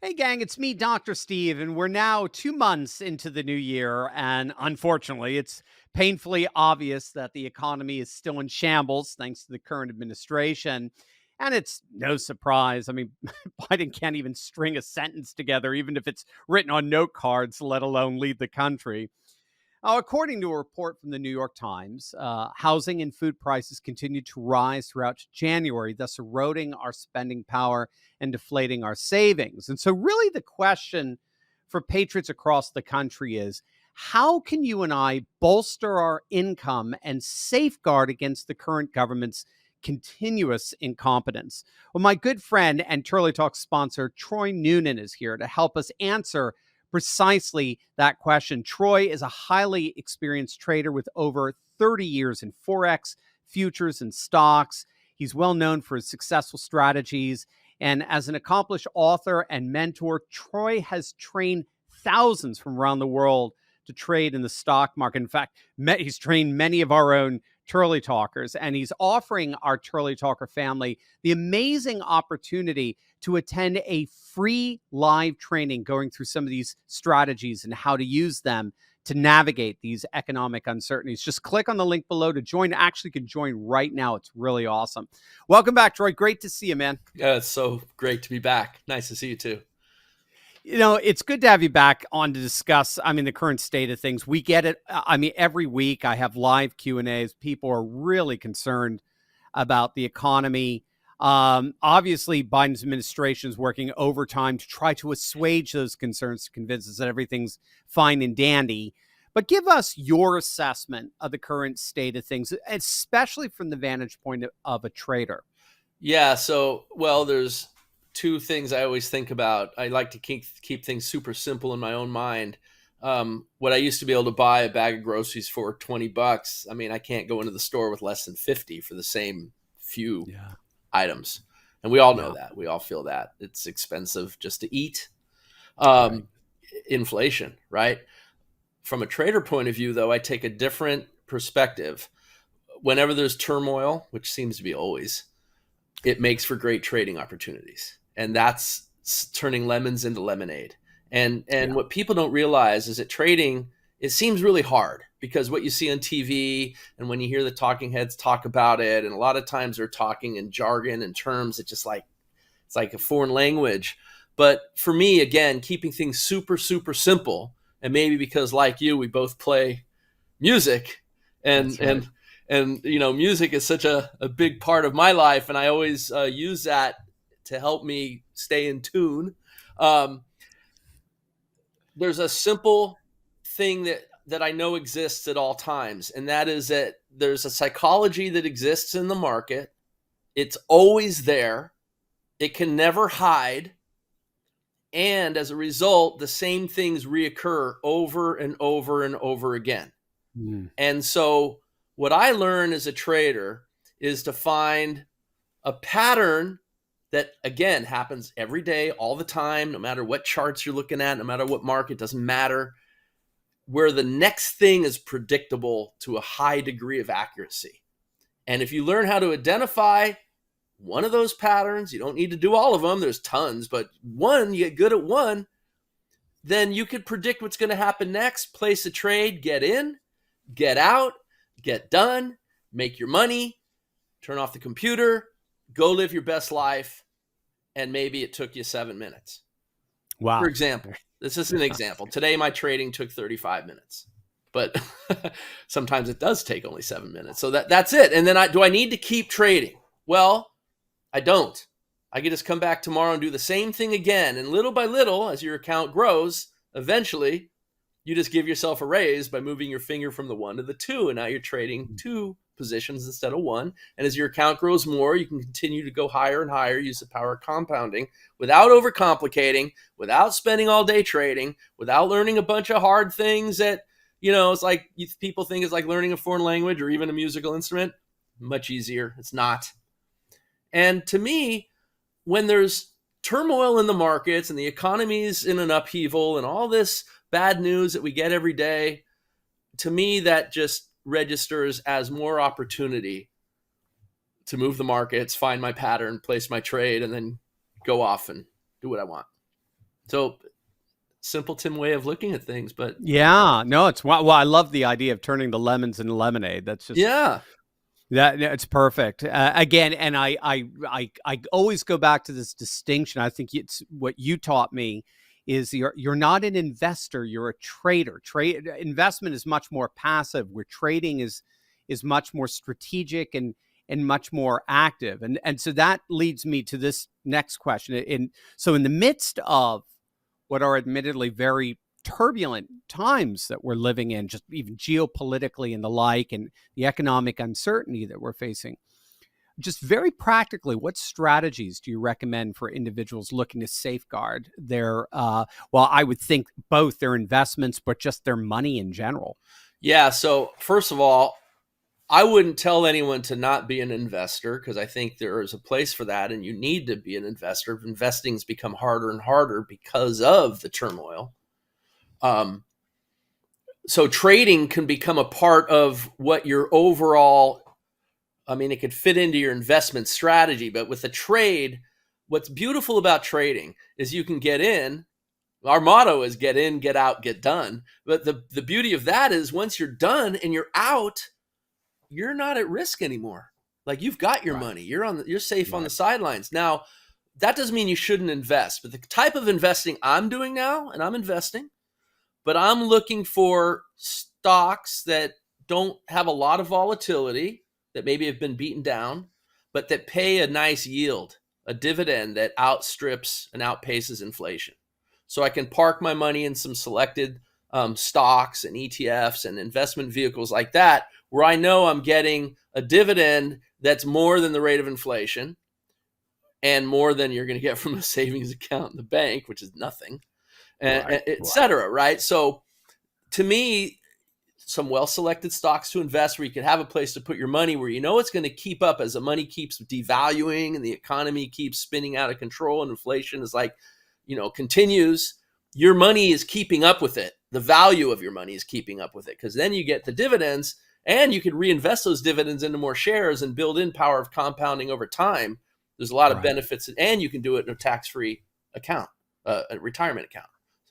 Hey, gang, it's me, Dr. Steve, and we're now 2 months into the new year. And unfortunately, it's painfully obvious that the economy is still in shambles thanks to the current administration. And it's no surprise. I mean, Biden can't even string a sentence together, even if it's written on note cards, let alone lead the country. According to a report from the New York Times, housing and food prices continued to rise throughout January, thus eroding our spending power and deflating our savings. And so, really, the question for patriots across the country is how can you and I bolster our income and safeguard against the current government's continuous incompetence? Well, my good friend and Turley Talk sponsor, Troy Noonan, is here to help us answer precisely that question. Troy is a highly experienced trader with over 30 years in Forex, futures, and stocks. He's well known for his successful strategies. And as an accomplished author and mentor, Troy has trained thousands from around the world to trade in the stock market. In fact, he's trained many of our own Turley Talkers, and he's offering our Turley Talker family the amazing opportunity to attend a free live training going through some of these strategies and how to use them to navigate these economic uncertainties. Just click on the link below to join. Actually, you can join right now. It's really awesome. Welcome back, Troy. Great to see you, man. Yeah, it's so great to be back. Nice to see you too. It's good to have you back on to discuss, the current state of things. We get it. Every week I have live Q&As. People are really concerned about the economy. Obviously, Biden's administration is working overtime to try to assuage those concerns, to convince us that everything's fine and dandy. But give us your assessment of the current state of things, especially from the vantage point of a trader. Yeah, there's two things I always think about. I like to keep things super simple in my own mind. What I used to be able to buy a bag of groceries for $20, I can't go into the store with less than 50 for the same few items. And we all know that. We all feel that. It's expensive just to eat. Right. Inflation, right? From a trader point of view, though, I take a different perspective. Whenever there's turmoil, which seems to be always, it makes for great trading opportunities. And that's turning lemons into lemonade. And what people don't realize is that trading, it seems really hard because what you see on TV and when you hear the talking heads talk about it, and a lot of times they're talking in jargon and terms that just it's like a foreign language. But for me, again, keeping things super, super simple, and maybe because like you, we both play music and music is such a big part of my life, and I always use that to help me stay in tune. There's a simple thing that I know exists at all times, and that is that there's a psychology that exists in the market. It's always there. It can never hide. And as a result, the same things reoccur over and over and over again. And so what I learn as a trader is to find a pattern that, again, happens every day, all the time, no matter what charts you're looking at, no matter what market, doesn't matter, where the next thing is predictable to a high degree of accuracy. And if you learn how to identify one of those patterns, you don't need to do all of them, there's tons, but one, you get good at one, then you could predict what's going to happen next, place a trade, get in, get out, get done, make your money, turn off the computer, go live your best life, and maybe it took you 7 minutes. Wow. For example, this is an example. Today, my trading took 35 minutes, but sometimes it does take only 7 minutes. So that's it. And then do I need to keep trading? Well, I don't. I can just come back tomorrow and do the same thing again. And little by little, as your account grows, eventually you just give yourself a raise by moving your finger from the 1 to the 2. And now you're trading 2 positions instead of 1. And as your account grows more, you can continue to go higher and higher, use the power of compounding without overcomplicating, without spending all day trading, without learning a bunch of hard things that, it's like people think it's like learning a foreign language or even a musical instrument. Much easier. It's not. And to me, when there's turmoil in the markets and the economy's in an upheaval and all this bad news that we get every day, to me, that just registers as more opportunity to move the markets, find my pattern, place my trade, and then go off and do what I want. So simpleton way of looking at things, but Yeah, no, it's well, I love the idea of turning the lemons into lemonade. That's just yeah, that it's perfect. Again, and I always go back to this distinction. I think it's what you taught me is you're not an investor, you're a trader. Trade investment is much more passive, where trading is much more strategic and much more active. And so that leads me to this next question. So in the midst of what are admittedly very turbulent times that we're living in, just even geopolitically and the like, and the economic uncertainty that we're facing. Just very practically, what strategies do you recommend for individuals looking to safeguard their, well, I would think both their investments, but just their money in general? yeah. So first of all, I wouldn't tell anyone to not be an investor, because I think there is a place for that, and you need to be an investor. Investing's become harder and harder because of the turmoil. Um, so trading can become a part of what your overall, I mean, it could fit into your investment strategy, but with a trade, what's beautiful about trading is you can get in. Our motto is get in, get out, get done. But the beauty of that is once you're done and you're out, you're not at risk anymore. Like, you've got your Right, money. You're safe on the right, sidelines. Now, that doesn't mean you shouldn't invest, but the type of investing I'm doing now, and I'm investing, but I'm looking for stocks that don't have a lot of volatility, that maybe have been beaten down, but that pay a nice yield, a dividend that outstrips and outpaces inflation. So I can park my money in some selected stocks and ETFs and investment vehicles like that, where I know I'm getting a dividend that's more than the rate of inflation and more than you're going to get from a savings account in the bank, which is nothing, right, et right, cetera. Right. So to me, some well-selected stocks to invest, where you can have a place to put your money, where you know it's going to keep up as the money keeps devaluing and the economy keeps spinning out of control and inflation is like, continues. Your money is keeping up with it. The value of your money is keeping up with it, because then you get the dividends, and you can reinvest those dividends into more shares and build in power of compounding over time. There's a lot of right, benefits, and you can do it in a tax-free account, a retirement account.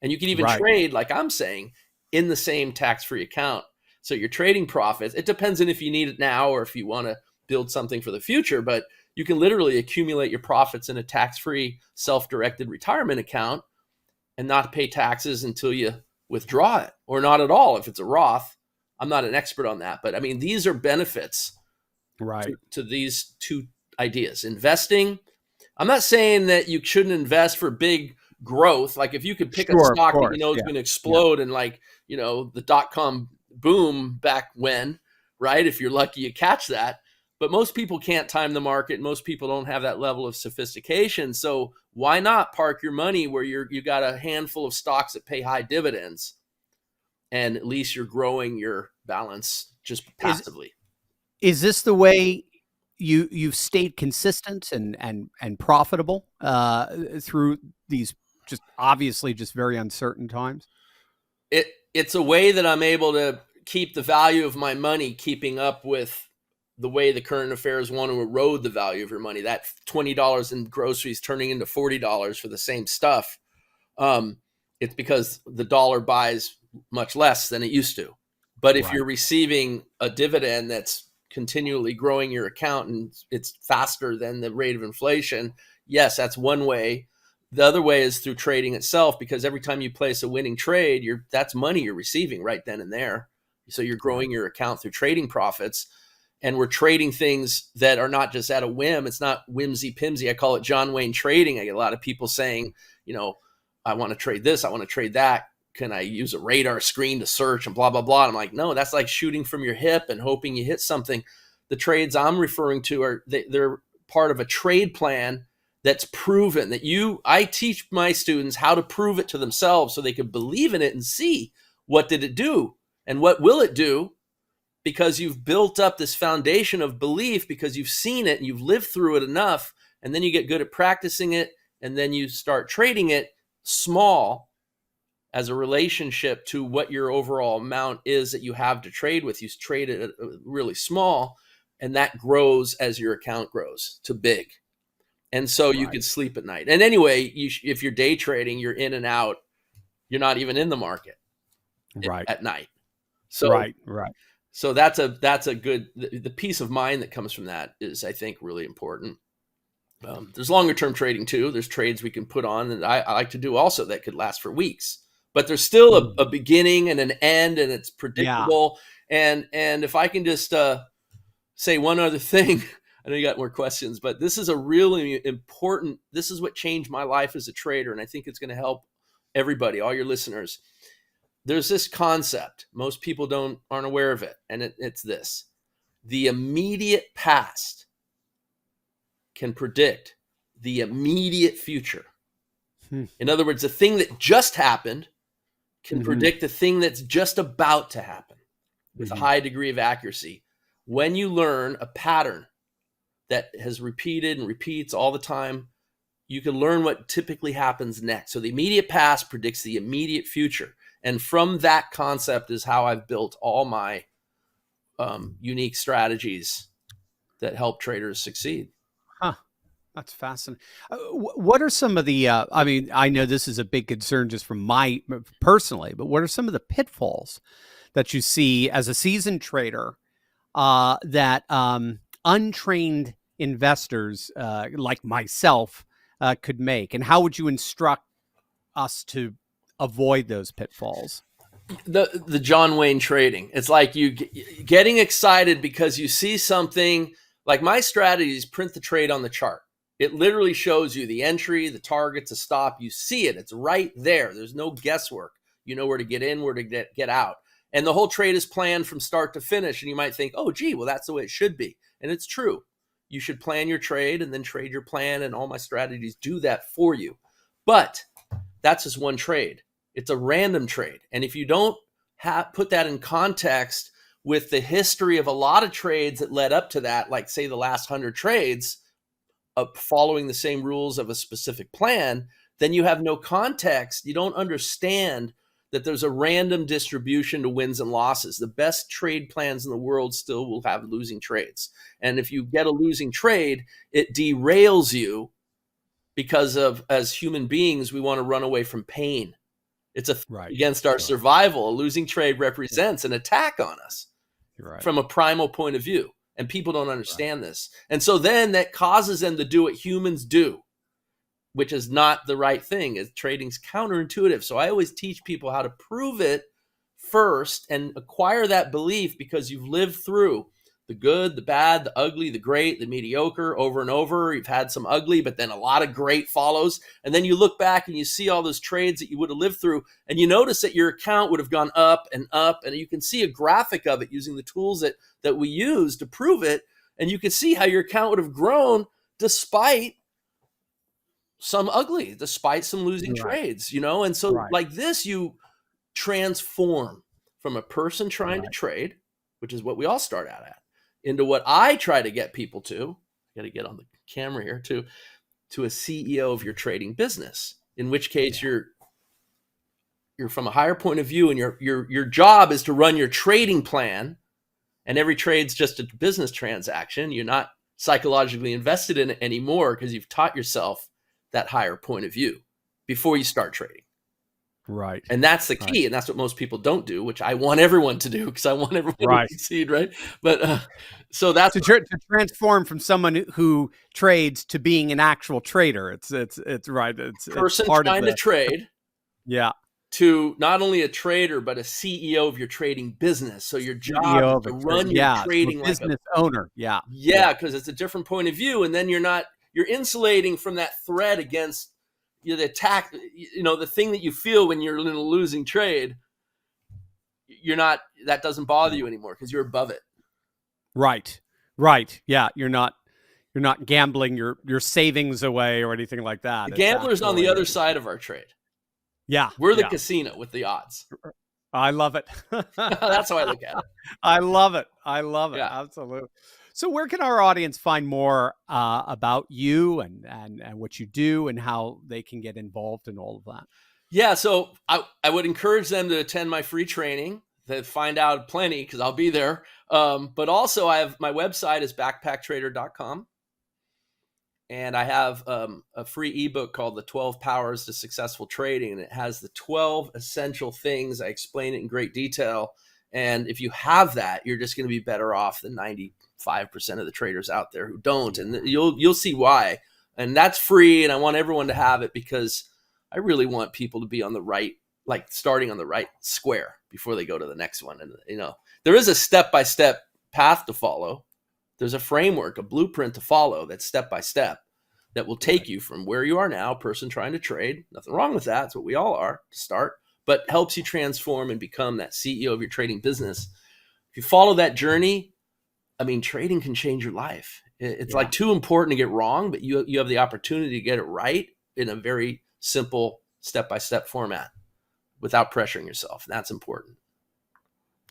And you can even right. trade, like I'm saying, in the same tax-free account. So you're trading profits. It depends on if you need it now or if you want to build something for the future, but you can literally accumulate your profits in a tax-free, self-directed retirement account and not pay taxes until you withdraw it, or not at all if it's a Roth. I'm not an expert on that, but I mean, these are benefits Right. to these two ideas. Investing, I'm not saying that you shouldn't invest for big growth. Like, if you could pick a Sure, of stock that you course. know is Yeah. going to Yeah. explode, and like, the dot-com boom back when, right? If you're lucky, you catch that. But most people can't time the market. Most people don't have that level of sophistication. So why not park your money where you got a handful of stocks that pay high dividends, and at least you're growing your balance just Is passively. is this the way you've stayed consistent and profitable through these just obviously just very uncertain times? It's a way that I'm able to keep the value of my money keeping up with the way the current affairs want to erode the value of your money. That $20 in groceries turning into $40 for the same stuff. Um, it's because the dollar buys much less than it used to. But if Right. you're receiving a dividend that's continually growing your account and it's faster than the rate of inflation, yes, that's one way. The other way is through trading itself, because every time you place a winning trade, that's money you're receiving right then and there. So you're Right. growing your account through trading profits. And we're trading things that are not just at a whim. It's not whimsy pimsy. I call it John Wayne trading. I get a lot of people saying, I want to trade this, I want to trade that. Can I use a radar screen to search and blah, blah, blah? And I'm like, no, that's like shooting from your hip and hoping you hit something. The trades I'm referring to they're part of a trade plan that's proven, I teach my students how to prove it to themselves so they can believe in it and see what did it do and what will it do, because you've built up this foundation of belief because you've seen it and you've lived through it enough. And then you get good at practicing it, and then you start trading it small as a relationship to what your overall amount is that you have to trade with. You trade it really small, and that grows as your account grows to big. And so you Right. could sleep at night. And anyway, if you're day trading, you're in and out. You're not even in the market Right. at night. So Right. Right. so that's a good, the peace of mind that comes from that is, I think, really important. There's longer term trading too. There's trades we can put on that I like to do also that could last for weeks, but there's still Mm. a beginning and an end, and it's Yeah. predictable. And if I can just say one other thing, I know you got more questions, but this is a really important, this is what changed my life as a trader. And I think it's going to help everybody, all your listeners. There's this concept. Most people aren't aware of it. And it's this: the immediate past can predict the immediate future. Hmm. In other words, the thing that just happened can Mhm. predict the thing that's just about to happen with a high degree of accuracy. When you learn a pattern that has repeated and repeats all the time, you can learn what typically happens next. So the immediate past predicts the immediate future. And from that concept is how I've built all my unique strategies that help traders succeed. Huh. That's fascinating. What are some of the, I mean, I know this is a big concern just from my personally, but what are some of the pitfalls that you see as a seasoned trader that untrained investors like myself could make? And how would you instruct us to avoid those pitfalls? The John Wayne trading. It's like you getting excited because you see something. Like my strategy is print the trade on the chart. It literally shows you the entry, the target, the stop. You see it. It's right there. There's no guesswork. You know where to get in, where to get out. And the whole trade is planned from start to finish. And you might think, oh, gee, well, that's the way it should be. And it's true. You should plan your trade and then trade your plan. And all my strategies do that for you. But that's just one trade. It's a random trade. And if you don't put that in context with the history of a lot of trades that led up to that, like say the last 100 trades of following the same rules of a specific plan, then you have no context. You don't understand that there's a random distribution to wins and losses. The best trade plans in the world still will have losing trades. And if you get a losing trade, it derails you because of, as human beings, we want to run away from pain. It's against our survival. A losing trade represents an attack on us from a primal point of view. And people don't understand this. And so then that causes them to do what humans do, which is not the right thing. Trading's counterintuitive. So I always teach people how to prove it first and acquire that belief, because you've lived through the good, the bad, the ugly, the great, the mediocre over and over. You've had some ugly, but then a lot of great follows. And then you look back and you see all those trades that you would have lived through, and you notice that your account would have gone up and up. And you can see a graphic of it using the tools that we use to prove it. And you can see how your account would have grown despite some ugly, despite some losing trades, you know? And so like this, you transform from a person trying to trade, which is what we all start out at, into what I try to get people to, I got to get on the camera here, to a CEO of your trading business, in which case you're from a higher point of view, and your job is to run your trading plan, and every trade's just a business transaction. You're not psychologically invested in it anymore because you've taught yourself that higher point of view before you start trading. Right. And that's the key. And that's what most people don't do, which I want everyone to do, because I want everyone to succeed. Right. But so that's to transform from someone who trades to being an actual trader. It's right. It's person part trying of to trade. Yeah. To not only a trader, but a CEO of your trading business. So your job is to run your trading like a business owner. Yeah. Yeah. Because it's a different point of view. And then you're insulating from that threat against the attack, the thing that you feel when you're in a losing trade. That doesn't bother you anymore because you're above it. Right. Yeah. You're not gambling your savings away or anything like that. The gambler's on the other side of our trade. Yeah. We're the casino with the odds. I love it. That's how I look at it. I love it. Yeah. Absolutely. So where can our audience find more about you and what you do and how they can get involved in all of that? Yeah. So I would encourage them to attend my free training, to find out plenty, because I'll be there. But also my website is backpacktrader.com. and I have a free ebook called The 12 Powers to Successful Trading. And it has the 12 essential things. I explain it in great detail. And if you have that, you're just going to be better off than 95% of the traders out there who don't. And you'll see why. And that's free. And I want everyone to have it because I really want people to be on the right, like starting on the right square before they go to the next one. And, there is a step-by-step path to follow. There's a framework, a blueprint to follow that's step-by-step that will take you from where you are now, a person trying to trade. Nothing wrong with that. It's what we all are to start, but helps you transform and become that CEO of your trading business. If you follow that journey, trading can change your life. It's like too important to get wrong, but you have the opportunity to get it right in a very simple step-by-step format without pressuring yourself. And that's important.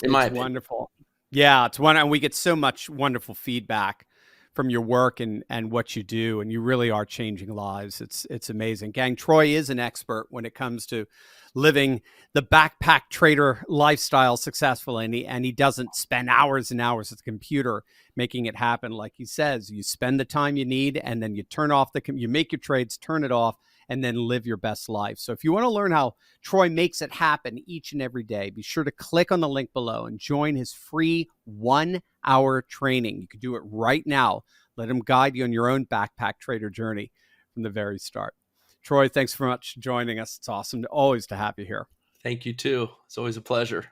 In my opinion. Wonderful. Yeah, it's one, and we get so much wonderful feedback from your work and what you do, and you really are changing lives. It's amazing. Gang, Troy is an expert when it comes to living the backpack trader lifestyle successfully, and he doesn't spend hours and hours at the computer making it happen. Like he says, you spend the time you need, and then you turn off you make your trades, turn it off, and then live your best life. So if you want to learn how Troy makes it happen each and every day, be sure to click on the link below and join his free 1-hour training. You can do it right now. Let him guide you on your own backpack trader journey from the very start. Troy, thanks very much for joining us. It's awesome always to have you here. Thank you too. It's always a pleasure.